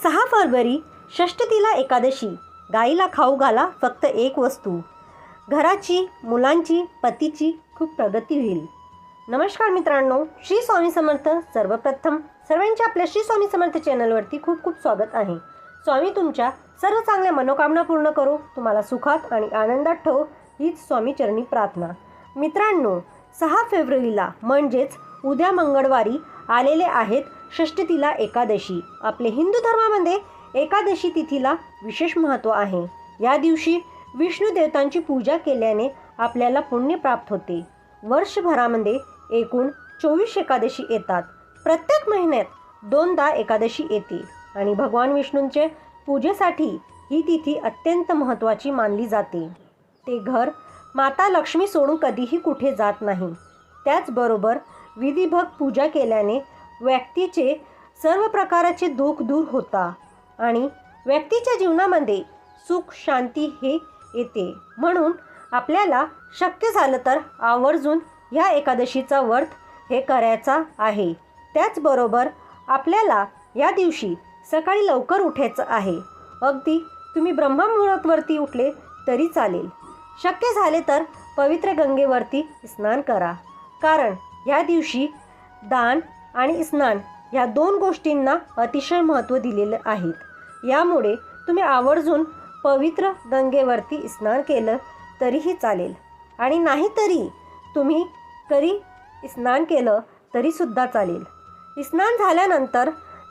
6 February षष्ठीला Ekadashi. गाईला खाऊ घाला फक्त एक वस्तू. घराची, मुलांची, पतीची खूप प्रगती होईल. नमस्कार मित्रांनो, श्री स्वामी समर्थ. सर्वप्रथम सर्वांचे आपल्या श्री स्वामी समर्थ चॅनलवरती खूप खूप स्वागत आहे. स्वामी तुमच्या सर्व चांगल्या मनोकामना पूर्ण करो, तुम्हाला सुखात आणि आनंदात ठेवो, हीच स्वामी चरणी प्रार्थना. मित्रांनो, 6 फेब्रुवारीला म्हणजेच उद्या मंगळवारी आलेले आहेत षष्ठीला एकादशी. आपले हिंदू धर्मामध्ये एकादशी तिथीला विशेष महत्त्व आहे. या दिवशी विष्णू देवतांची पूजा केल्याने आपल्याला पुण्य प्राप्त होते. वर्षभरामध्ये एकूण 24 एकादशी येतात. प्रत्येक महिन्यात 2दा एकादशी येते आणि भगवान विष्णूंचे पूजेसाठी ही तिथी अत्यंत महत्त्वाची मानली जाते. ते घर माता लक्ष्मी सोडून कधीही कुठे जात नाही. त्याचबरोबर विधिभक्त पूजा केल्याने व्यक्तीचे सर्व प्रकारचे दुःख दूर होता आणि व्यक्तीच्या जीवनामध्ये सुख शांती हे येते. म्हणून आपल्याला शक्य झालं तर आवर्जून ह्या एकादशीचा व्रत हे करायचा आहे. त्याचबरोबर आपल्याला या दिवशी सकाळी लवकर उठायचं आहे. अगदी तुम्ही ब्रह्ममुहूर्तावरती उठले तरी चालेल. शक्य झाले तर पवित्र गंगेवरती स्नान करा, कारण या दिवशी दान आणि स्नान या 2 गोष्टींना अतिशय महत्त्व दिलेलं आहे. यामुळे तुम्ही आवर्जून पवित्र गंगेवरती स्नान केलं तरीही चालेल आणि नाहीतरी तुम्ही स्नान केलं तरीसुद्धा चालेल. स्नान झाल्यानंतर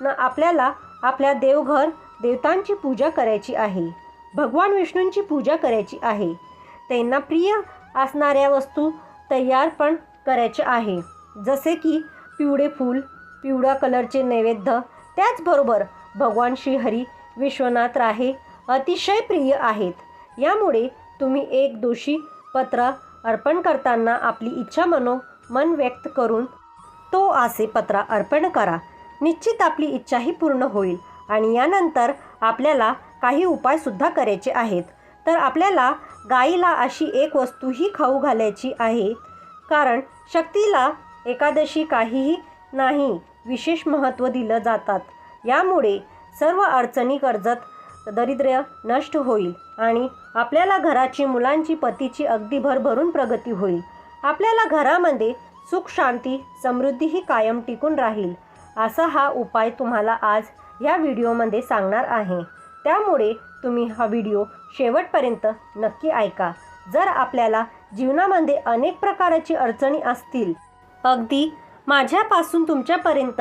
आपल्याला आपल्या देवघर देवतांची पूजा करायची आहे. भगवान विष्णूंची पूजा करायची आहे. त्यांना प्रिय असणाऱ्या वस्तू तयार पण करायचे आहे, जसे की पिवळे फूल, पिवळ्या कलरचे नैवेद्य. त्याचबरोबर भगवान श्रीहरी विश्वनाथ राहे अतिशय प्रिय आहेत. यामुळे तुम्ही एक दोषी पत्र अर्पण करताना आपली इच्छा मन व्यक्त करून तो असे पत्र अर्पण करा. निश्चित आपली इच्छाही पूर्ण होईल. आणि यानंतर आपल्याला काही उपायसुद्धा करायचे आहेत. तर आपल्याला गाईला अशी एक वस्तूही खाऊ घालायची आहे, कारण शक्तीला एकादशी काहीही नाही विशेष महत्त्व दिलं जातात. यामुळे सर्व अडचणी, कर्जत, दारिद्र्य नष्ट होईल आणि आपल्याला घराची, मुलांची, पतीची अगदी भरभरून प्रगती होईल. आपल्याला घरामध्ये सुख शांती समृद्धीही कायम टिकून राहील. असा हा उपाय तुम्हाला आज या व्हिडिओमध्ये सांगणार आहे. त्यामुळे तुम्ही हा व्हिडिओ शेवटपर्यंत नक्की ऐका. जर आपल्याला जीवनामध्ये अनेक प्रकारची अडचणी असतील, अगदी माझ्यापासून तुमच्यापर्यंत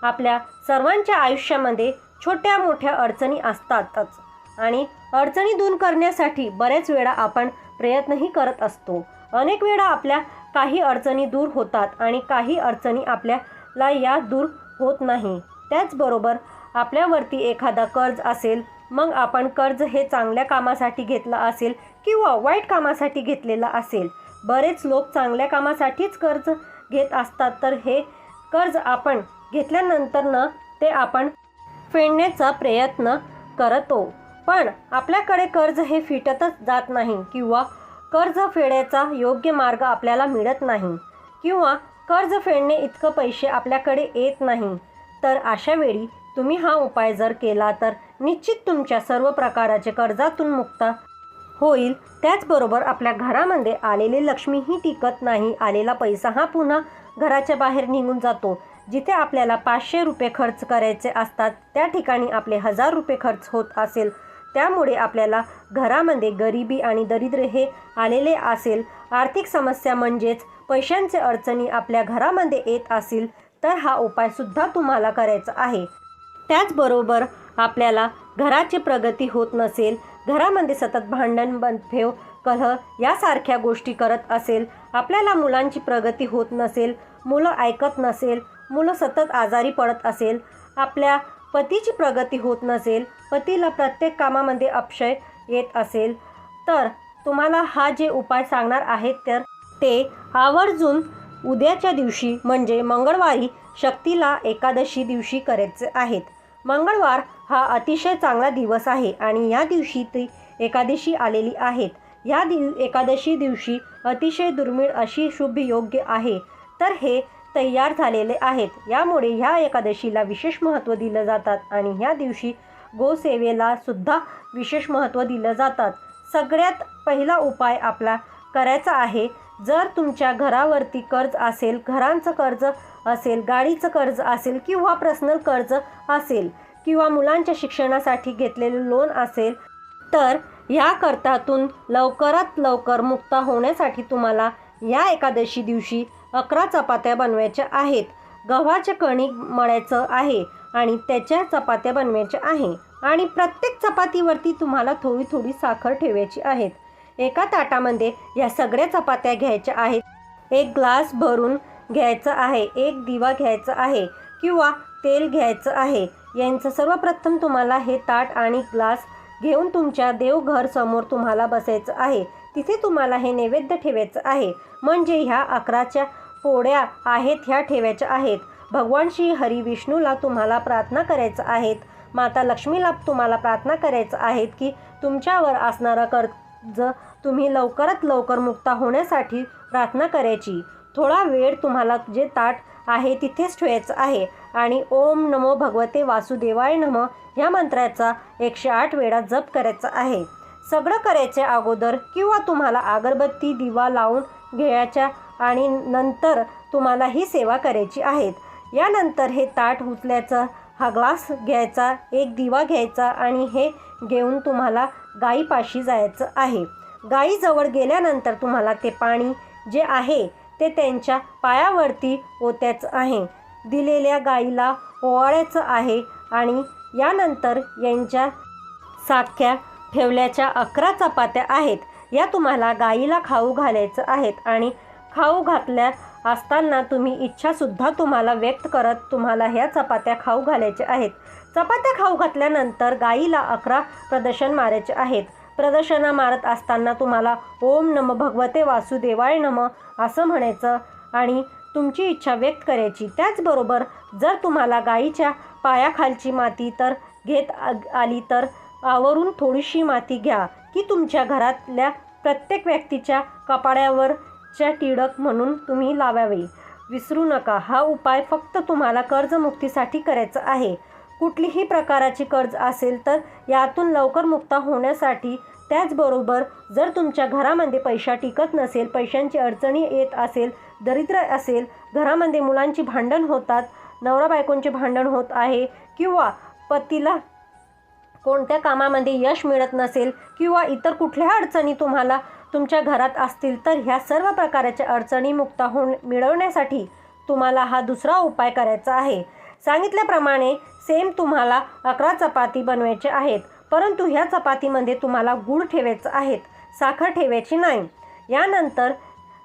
आपल्या सर्वांच्या आयुष्यामध्ये छोट्या मोठ्या अडचणी असतातच आणि अडचणी दूर करण्यासाठी बऱ्याच वेळा आपण प्रयत्नही करत असतो. अनेक वेळा आपल्या काही अडचणी दूर होतात आणि काही अडचणी आपल्याला या दूर होत नाही. त्याचबरोबर आपल्यावरती एखादा कर्ज असेल, मग आपण कर्ज हे चांगल्या कामासाठी घेतलं असेल किंवा वाईट कामासाठी घेतलेलं असेल. बरेच लोक चांगल्या कामासाठीच कर्ज घेत असतात, तर हे कर्ज आपण घेतल्यानंतर ते आपण फेडण्याचा प्रयत्न करतो, पण आपल्याकडे कर्ज हे फिटतच जात नाही किंवा कर्ज फेडायचा योग्य मार्ग आपल्याला मिळत नाही किंवा कर्ज फेडणे इतकं पैसे आपल्याकडे येत नाही. तर अशा वेळी तुम्ही हा उपाय जर केला तर निश्चित तुमच्या सर्व प्रकारचे कर्जातून मुक्त होईल. त्याचबरोबर आपल्या घरामध्ये आलेली लक्ष्मीही टिकत नाही. आलेला पैसा हा पुन्हा घराच्या बाहेर निघून जातो. जिथे आपल्याला 500 रुपये खर्च करायचे असतात, त्या ठिकाणी आपले 1000 रुपये खर्च होत असेल. त्यामुळे आपल्याला घरामध्ये गरिबी आणि दारिद्र्य हे आलेले असेल. आर्थिक समस्या म्हणजेच पैशांचे अडचणी आपल्या घरामध्ये येत असेल, तर हा उपायसुद्धा तुम्हाला करायचा आहे. त्याचबरोबर आपल्याला घराची प्रगती होत नसेल, घरामध्ये सतत भांडण, मतभेद, कलह यासारख्या गोष्टी करत असेल, आपल्याला मुलांची प्रगती होत नसेल, मुलं ऐकत नसेल, मुलं सतत आजारी पडत असेल, आपल्या पतीची प्रगती होत नसेल, पतीला प्रत्येक कामामध्ये अपयश येत असेल, तर तुम्हाला हा जे उपाय सांगणार आहेत तर ते आवर्जून उद्याच्या दिवशी म्हणजे मंगळवारी शक्तीला एकादशी दिवशी करायचे आहेत. मंगळवार हा अतिशय चांगला दिवस आहे आणि या दिवशी ती एकादशी आलेली आहेत. या एकादशी दिवशी अतिशय दुर्मिळ अशी शुभ योग्य आहे, तर हे तयार झालेले आहेत. यामुळे ह्या एकादशीला विशेष महत्त्व दिलं जातात आणि ह्या दिवशी गोसेवेला सुद्धा विशेष महत्त्व दिलं जातात. सगळ्यात पहिला उपाय आपला करायचा आहे. जर तुमच्या घरावरती कर्ज असेल, घरांचं कर्ज असेल, गाडीचं कर्ज असेल किंवा पर्सनल कर्ज असेल किंवा मुलांच्या शिक्षणासाठी घेतलेले लोन असेल, तर ह्या कर्जातून लवकरात लवकर मुक्त होण्यासाठी तुम्हाला या एकादशी दिवशी 11 चपात्या बनवायच्या आहेत. गव्हाचे कणिक मळायचं आहे आणि त्याच्या चपात्या बनवायच्या आहे आणि प्रत्येक चपातीवरती तुम्हाला थोडी थोडी साखर ठेवायची आहेत. एका ताटामध्ये या सगळ्या चपात्या घ्यायच्या आहेत. एक ग्लास भरून घ्यायचं आहे, एक दिवा घ्यायचा आहे किंवा तेल घ्यायचं आहे. यांचं सर्वप्रथम तुम्हाला हे ताट आणि ग्लास घेऊन तुमच्या देवघर समोर तुम्हाला बसायचं आहे. तिथे तुम्हाला हे नैवेद्य ठेवायचं आहे. म्हणजे ह्या 11च्या पोळ्या आहेत ह्या ठेवायच्या आहेत. भगवान श्री हरी विष्णूला तुम्हाला प्रार्थना करायचं आहेत. माता लक्ष्मीला तुम्हाला प्रार्थना करायचं आहेत की तुमच्यावर असणारा कर्ज तुम्ही लवकरात लवकर मुक्त होण्यासाठी प्रार्थना करायची. थोडा वेळ तुम्हाला जे ताट आहे तिथेच ठेवायचं आहे आणि ओम नमो भगवते वासुदेवाय नमः ह्या मंत्राचा 108 वेळा जप करायचा आहे. सगळं करायच्या अगोदर किंवा तुम्हाला अगरबत्ती दिवा लावून घ्यायच्या आणि नंतर तुम्हाला ही सेवा करायची आहे. यानंतर हे ताट उचलायचं, हा ग्लास घ्यायचा, एक दिवा घ्यायचा आणि हे घेऊन तुम्हाला गाईपाशी जायचं आहे. गाईजवळ गेल्यानंतर तुम्हाला ते पाणी जे आहे ते त्यांच्या पायावरती ओतायचं आहे. दिलेल्या गाईला ओवाळायचं आहे आणि यानंतर यांच्या साख्या ठेवल्याच्या 11 चपात्या आहेत या तुम्हाला गाईला खाऊ घालायचं आहेत आणि खाऊ घातल्या असताना तुम्ही इच्छासुद्धा तुम्हाला व्यक्त करत तुम्हाला ह्या चपात्या खाऊ घालायच्या आहेत. चपात्या खाऊ घातल्यानंतर गाईला 11 प्रदक्षिण मारायचे आहेत. प्रदक्षिणा मारत असताना तुम्हाला ओम नमः भगवते वासुदेवाय नमः असं म्हणायचं आणि तुमची इच्छा व्यक्त करायची. त्याचबरोबर जर तुम्हाला गाईच्या पायाखालची माती तर घेत आली तर आवरून थोडीशी माती घ्या की तुमच्या घरातल्या प्रत्येक व्यक्तीच्या कपाळावरच्या टिळक म्हणून तुम्ही लावावे. विसरू नका, हा उपाय फक्त तुम्हाला कर्जमुक्तीसाठी करायचा आहे. कुठलीही प्रकाराची कर्ज असेल तर यातून लवकर मुक्त होण्यासाठी. त्याचबरोबर जर तुमच्या घरामध्ये पैसा टिकत नसेल, पैशांची अडचणी येत असेल, दरिद्र असेल, घरामध्ये मुलांची भांडण होतात, नवरा बायकोंचे भांडण होत आहे किंवा पतीला कोणत्या कामामध्ये यश मिळत नसेल किंवा इतर कुठल्या अडचणी तुम्हाला तुमच्या घरात असतील, तर ह्या सर्व प्रकारच्या अडचणी मुक्त मिळवण्यासाठी तुम्हाला हा दुसरा उपाय करायचा आहे. सांगितल्याप्रमाणे सेम तुम्हाला 11 चपाती बनवायच्या आहेत, परंतु ह्या चपातीमध्ये तुम्हाला गूळ ठेवायचं आहेत, साखर ठेवायची नाही. यानंतर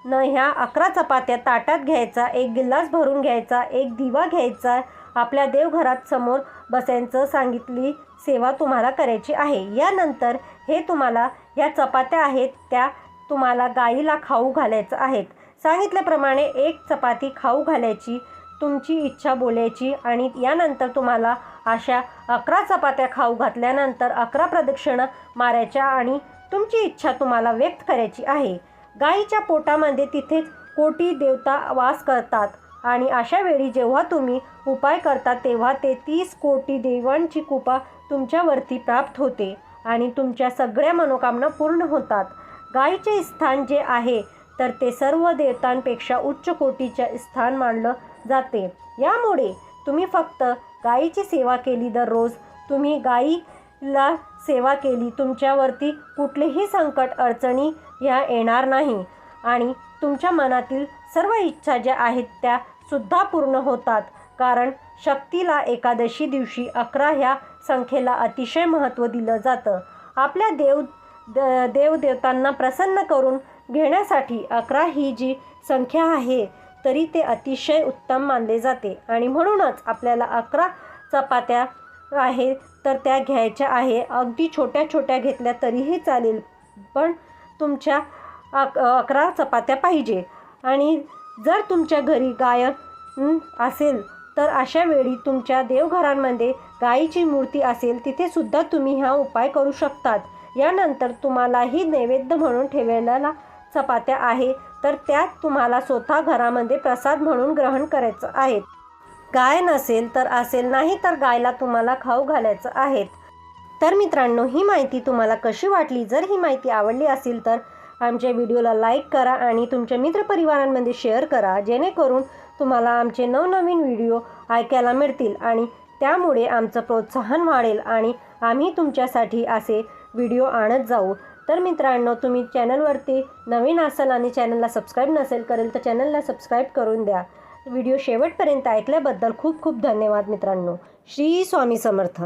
ह्या 11 चपात्या ताटात घ्यायचा, एक गिलास भरून घ्यायचा, एक दिवा घ्यायचा, आपल्या देवघरात समोर बसायचं, सांगितली सेवा तुम्हाला करायची आहे. यानंतर हे तुम्हाला या चपात्या आहेत त्या तुम्हाला गाईला खाऊ घालायचं आहेत. सांगितल्याप्रमाणे एक चपाती खाऊ घालायची, तुमची इच्छा बोलायची आणि यानंतर तुम्हाला अशा 11 चपात्या खाऊ घातल्यानंतर 11 प्रदक्षिणा मारायच्या आणि तुमची इच्छा तुम्हाला व्यक्त करायची आहे. गाईच्या पोटामध्ये तिथेच कोटी देवता वास करतात आणि अशा वेळी जेव्हा तुम्ही उपाय करता तेव्हा ते 30 कोटी देवांची कृपा तुमच्यावरती प्राप्त होते आणि तुमच्या सगळ्या मनोकामना पूर्ण होतात. गाईचे स्थान जे आहे तर ते सर्व देवतांपेक्षा उच्च कोटीचे स्थान मानलं जाते. यामुळे तुम्ही फक्त गाईची सेवा केली, दररोज तुम्ही गाईला सेवा केली, तुमच्यावरती कुठलेही संकट अडचणी ह्या येणार नाही आणि तुमच्या मनातील सर्व इच्छा ज्या आहेत त्या सुद्धा पूर्ण होतात. कारण शक्तीला एकादशी दिवशी 11 ह्या संख्येला अतिशय महत्त्व दिलं जातं. आपल्या देवदेवतांना प्रसन्न करून घेण्यासाठी 11 ही जी संख्या आहे तरी ते अतिशय उत्तम मानले जाते आणि म्हणूनच आपल्याला 11 चपात्या आहे तर त्या घ्यायच्या आहे. अगदी छोट्या छोट्या घेतल्या तरीही चालेल, पण तुमच्या 11 चपात्या पाहिजे. आणि जर तुमच्या घरी गाय असेल तर अशा वेळी तुमच्या देवघरांमध्ये गाईची मूर्ती असेल तिथे सुद्धा तुम्ही हा उपाय करू शकतात. यानंतर तुम्हालाही नैवेद्य म्हणून ठेवलेल्या चपात्या आहे तर त्यात तुम्हाला स्वतः घरामध्ये प्रसाद म्हणून ग्रहण करायचं आहे. गाय नसेल तर असेल, नाही तर गायला तुम्हाला खाऊ घालायचं आहे. तर मित्रांनो, ही माहिती तुम्हाला कशी वाटली? जर ही माहिती आवडली असेल तर आमच्या व्हिडिओला लाईक करा आणि तुमच्या मित्रपरिवारांमध्ये शेअर करा, जेणेकरून तुम्हाला आमचे नवनवीन व्हिडिओ ऐकायला मिळतील आणि त्यामुळे आमचं प्रोत्साहन वाढेल आणि आम्ही तुमच्यासाठी असे व्हिडिओ आणत जाऊ. तर मित्रांनो, तुम्ही चॅनलवरती नवीन असाल आणि चॅनलला सबस्क्राईब नसेल करेल तर चॅनलला सबस्क्राईब करून द्या. व्हिडिओ शेवटपर्यंत ऐकल्याबद्दल खूप खूप धन्यवाद मित्रांनो. श्री स्वामी समर्थ.